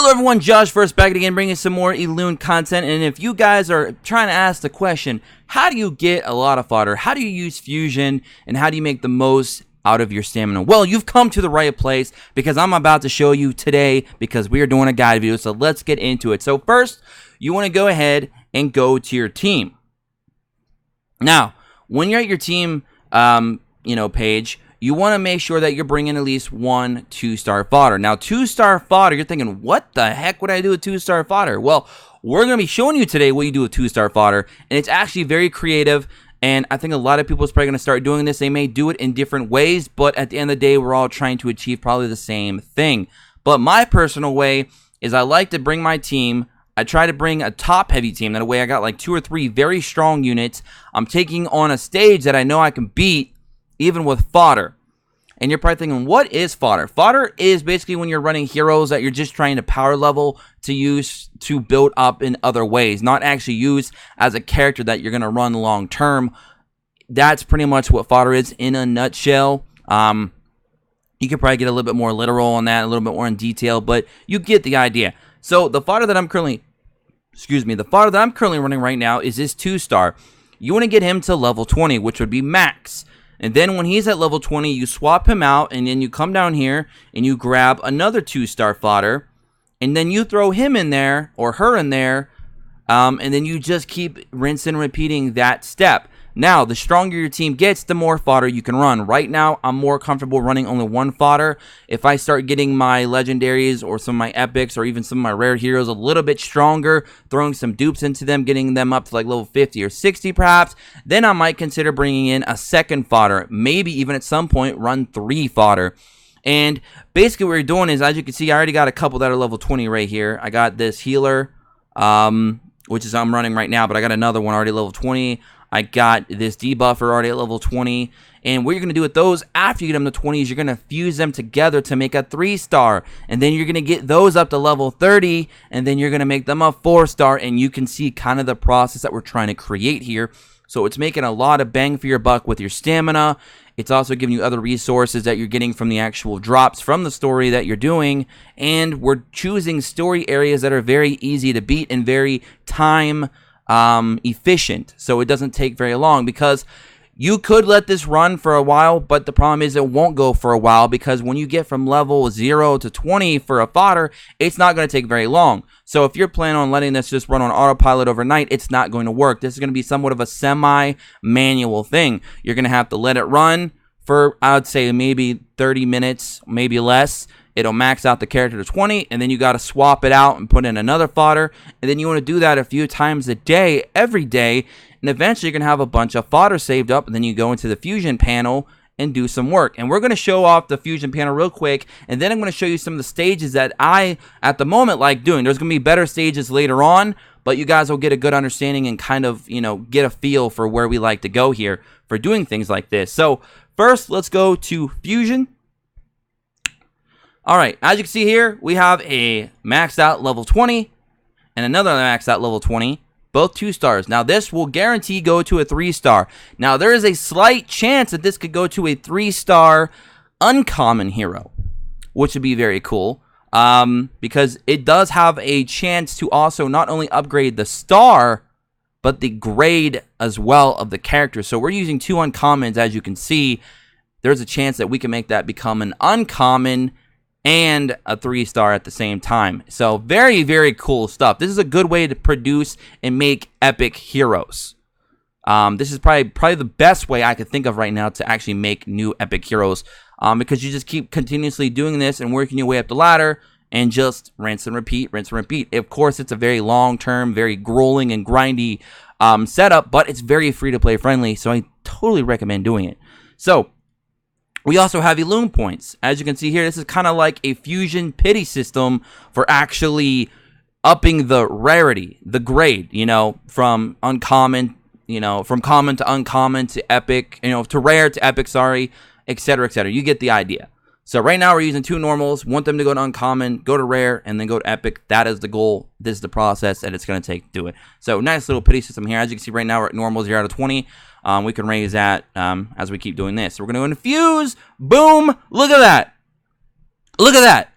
Hello everyone, Josh first back again bringing some more Elune content. And if you guys are trying to ask the question, how do you get a lot of fodder? How do you use fusion? And how do you make the most out of your stamina? Well, you've come to the right place because I'm about to show you today because we are doing a guide video. So let's get into it. So first, you want to go ahead and go to your team. Now, when you're at your team page, you want to make sure that you're bringing at least one 2-star fodder. Now, 2-star fodder, you're thinking, what the heck would I do with 2-star fodder? Well, we're going to be showing you today what you do with 2-star fodder, and it's actually very creative, and I think a lot of people is probably going to start doing this. They may do it in different ways, but at the end of the day, we're all trying to achieve probably the same thing. But my personal way is I like to bring my team. I try to bring a top-heavy team. That way I got like 2 or 3 very strong units. I'm taking on a stage that I know I can beat, even with fodder. And you're probably thinking, what is fodder? Fodder is basically when you're running heroes that you're just trying to power level to use to build up in other ways, not actually use as a character that you're going to run long term. That's pretty much what fodder is in a nutshell. You could probably get a little bit more literal on that, a little bit more in detail, but you get the idea. So the fodder that I'm currently, running right now is this 2-star. You want to get him to level 20, which would be max. And then when he's at level 20, you swap him out, and then you come down here, and you grab another 2-star fodder, and then you throw him in there, or her in there, and then you just keep rinsing and repeating that step. Now, the stronger your team gets, the more fodder you can run. Right now, I'm more comfortable running only 1 fodder. If I start getting my legendaries or some of my epics or even some of my rare heroes a little bit stronger, throwing some dupes into them, getting them up to like level 50 or 60 perhaps, then I might consider bringing in a second fodder. Maybe even at some point run 3 fodder. And basically what we're doing is, as you can see, I already got a couple that are level 20 right here. I got this healer, which is I'm running right now, but I got another one already level 20. I got this debuffer already at level 20. And what you're going to do with those after you get them to 20 is you're going to fuse them together to make a 3-star. And then you're going to get those up to level 30. And then you're going to make them a 4-star. And you can see kind of the process that we're trying to create here. So it's making a lot of bang for your buck with your stamina. It's also giving you other resources that you're getting from the actual drops from the story that you're doing. And we're choosing story areas that are very easy to beat and very time efficient, so it doesn't take very long, because you could let this run for a while, but the problem is it won't go for a while, because when you get from level 0 to 20 for a fodder, it's not going to take very long. So if you're planning on letting this just run on autopilot overnight, it's not going to work. This is going to be somewhat of a semi-manual thing. You're going to have to let it run for, I would say, maybe 30 minutes, maybe less. It'll max out the character to 20, and then you got to swap it out and put in another fodder, and then you want to do that a few times a day, every day, and eventually you're going to have a bunch of fodder saved up, and then you go into the fusion panel and do some work. And we're going to show off the fusion panel real quick, and then I'm going to show you some of the stages that I, at the moment, like doing. There's going to be better stages later on, but you guys will get a good understanding and kind of, get a feel for where we like to go here for doing things like this. So first, let's go to fusion. Alright, as you can see here, we have a maxed out level 20 and another maxed out level 20, both 2-stars. Now this will guarantee go to a 3-star. Now there is a slight chance that this could go to a 3-star uncommon hero, which would be very cool, because it does have a chance to also not only upgrade the star, but the grade as well of the character. So we're using 2 uncommons, as you can see. There's a chance that we can make that become an uncommon and a 3-star at the same time. So very, very cool stuff. This is a good way to produce and make epic heroes. This is probably the best way I could think of right now to actually make new epic heroes, because you just keep continuously doing this and working your way up the ladder and just rinse and repeat, rinse and repeat. Of course, it's a very long-term, very grueling and grindy setup, but it's very free-to-play friendly, so I totally recommend doing it. So we also have Elune points. As you can see here, this is kind of like a fusion pity system for actually upping the rarity, the grade, from uncommon, from common to uncommon to epic, to rare to epic, sorry, etc., etc. You get the idea. So right now we're using 2 normals, want them to go to uncommon, go to rare, and then go to epic. That is the goal. This is the process that it's going to take to do it. So nice little pity system here. As you can see right now, we're at normal 0 out of 20. We can raise that as we keep doing this. So we're going to infuse. Boom. Look at that. Look at that.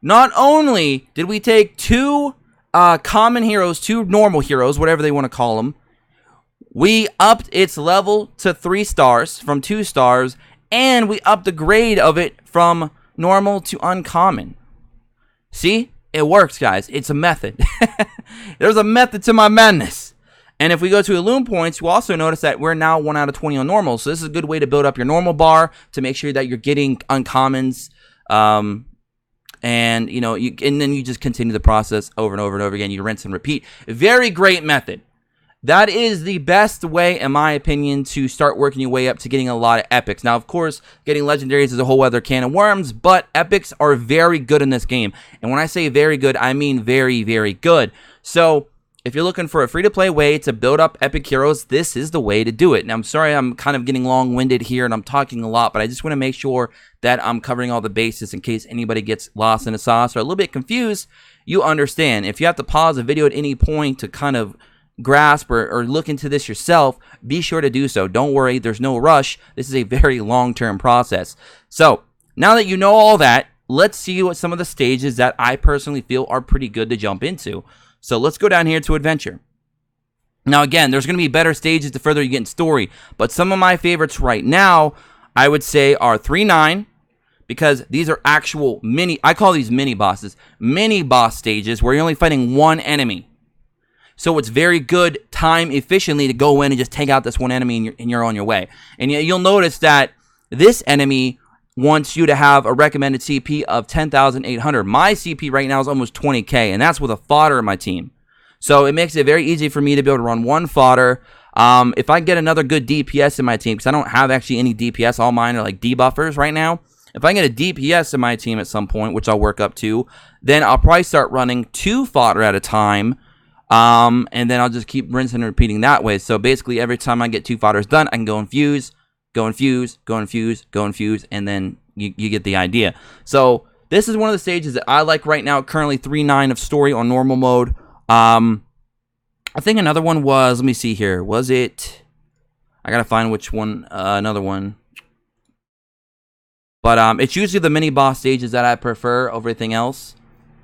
not only did we take two common heroes, two normal heroes, whatever they want to call them, we upped its level to 3 stars from 2 stars, and we upped the grade of it from normal to uncommon. See? It works, guys. It's a method. There's a method to my madness. And if we go to Elune points, you'll also notice that we're now 1 out of 20 on normal. So this is a good way to build up your normal bar to make sure that you're getting uncommons. And you know, and then you just continue the process over and over and over again. You rinse and repeat. Very great method. That is the best way, in my opinion, to start working your way up to getting a lot of epics. Now, of course, getting legendaries is a whole other can of worms, but epics are very good in this game. And when I say very good, I mean very, very good. So, if you're looking for a free-to-play way to build up epic heroes, this is the way to do it. Now, I'm sorry I'm kind of getting long-winded here and I'm talking a lot, but I just want to make sure that I'm covering all the bases in case anybody gets lost in the sauce or a little bit confused. You understand. If you have to pause the video at any point to kind of grasp or look into this yourself, be sure to do so. Don't worry, there's no rush. This is a very long-term process. So, now that you know all that, let's see what some of the stages that I personally feel are pretty good to jump into. So, let's go down here to Adventure. Now, again, there's going to be better stages the further you get in story, but some of my favorites right now, I would say, are 3-9, because these are actual I call these mini bosses, mini boss stages where you're only fighting one enemy. So it's very good time efficiently to go in and just take out this one enemy and you're on your way. And you'll notice that this enemy wants you to have a recommended CP of 10,800. My CP right now is almost 20k, and that's with a fodder in my team. So it makes it very easy for me to be able to run one fodder. If I get another good DPS in my team, because I don't have actually any DPS, all mine are like debuffers right now. If I get a DPS in my team at some point, which I'll work up to, then I'll probably start running 2 fodder at a time. And then I'll just keep rinsing and repeating that way. So basically, every time I get 2 fodders done, I can go infuse, go infuse, go infuse, go infuse, and then you get the idea. So this is one of the stages that I like right now. Currently 3-9 of story on normal mode. I think another one was, let me see here. Was it? I gotta find which one. Another one. But it's usually the mini boss stages that I prefer over everything else.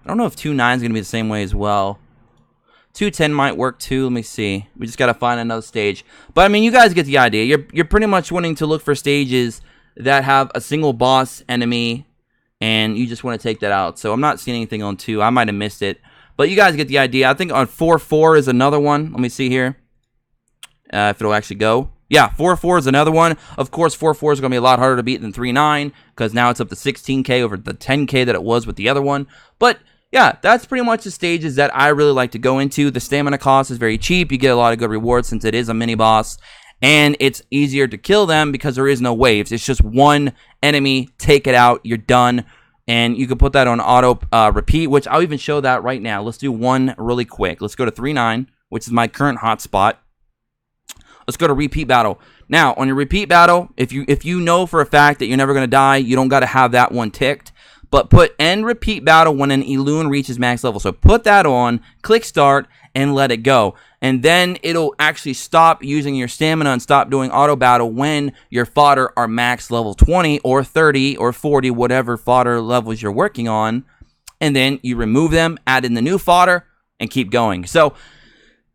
I don't know if 2-9 is gonna be the same way as well. 2-10 might work too. Let me see. We just gotta find another stage. But I mean, you guys get the idea. You're pretty much wanting to look for stages that have a single boss enemy, and you just want to take that out. So I'm not seeing anything on 2. I might have missed it, but you guys get the idea. I think on 4-4 is another one. Let me see here if it'll actually go. Yeah, 4-4 is another one. Of course, 4-4 is gonna be a lot harder to beat than 3-9 because now it's up to 16k over the 10k that it was with the other one. But yeah, that's pretty much the stages that I really like to go into. The stamina cost is very cheap. You get a lot of good rewards since it is a mini boss. And it's easier to kill them because there is no waves. It's just one enemy, take it out, you're done. And you can put that on auto repeat, which I'll even show that right now. Let's do one really quick. Let's go to 3-9, which is my current hotspot. Let's go to repeat battle. Now, on your repeat battle, if you know for a fact that you're never going to die, you don't got to have that one ticked. But put end repeat battle when an Elune reaches max level. So put that on, click start, and let it go. And then it'll actually stop using your stamina and stop doing auto battle when your fodder are max level 20 or 30 or 40, whatever fodder levels you're working on. And then you remove them, add in the new fodder, and keep going. So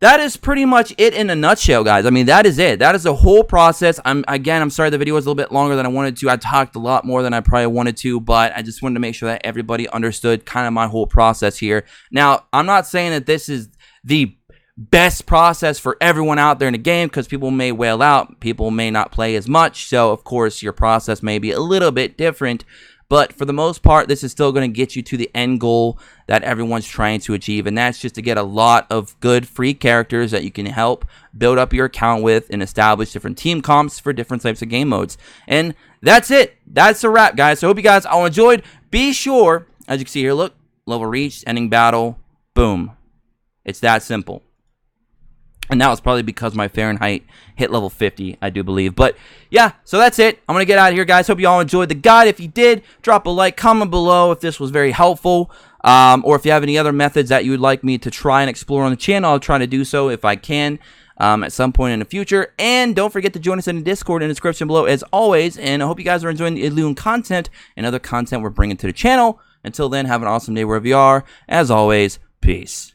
that is pretty much it in a nutshell, guys. I mean, that is it. That is the whole process. I'm sorry the video was a little bit longer than I wanted to. I talked a lot more than I probably wanted to, but I just wanted to make sure that everybody understood kind of my whole process here. Now, I'm not saying that this is the best process for everyone out there in the game because people may wail out. People may not play as much. So, of course, your process may be a little bit different. But for the most part, this is still going to get you to the end goal that everyone's trying to achieve. And that's just to get a lot of good free characters that you can help build up your account with and establish different team comps for different types of game modes. And that's it. That's a wrap, guys. So I hope you guys all enjoyed. Be sure, as you can see here, look, level reached, ending battle, boom. It's that simple. And that was probably because my Fahrenheit hit level 50, I do believe. But, yeah, so that's it. I'm going to get out of here, guys. Hope you all enjoyed the guide. If you did, drop a like, comment below if this was very helpful. Or if you have any other methods that you would like me to try and explore on the channel, I'll try to do so if I can at some point in the future. And don't forget to join us in the Discord in the description below, as always. And I hope you guys are enjoying the Elune content and other content we're bringing to the channel. Until then, have an awesome day wherever you are. As always, peace.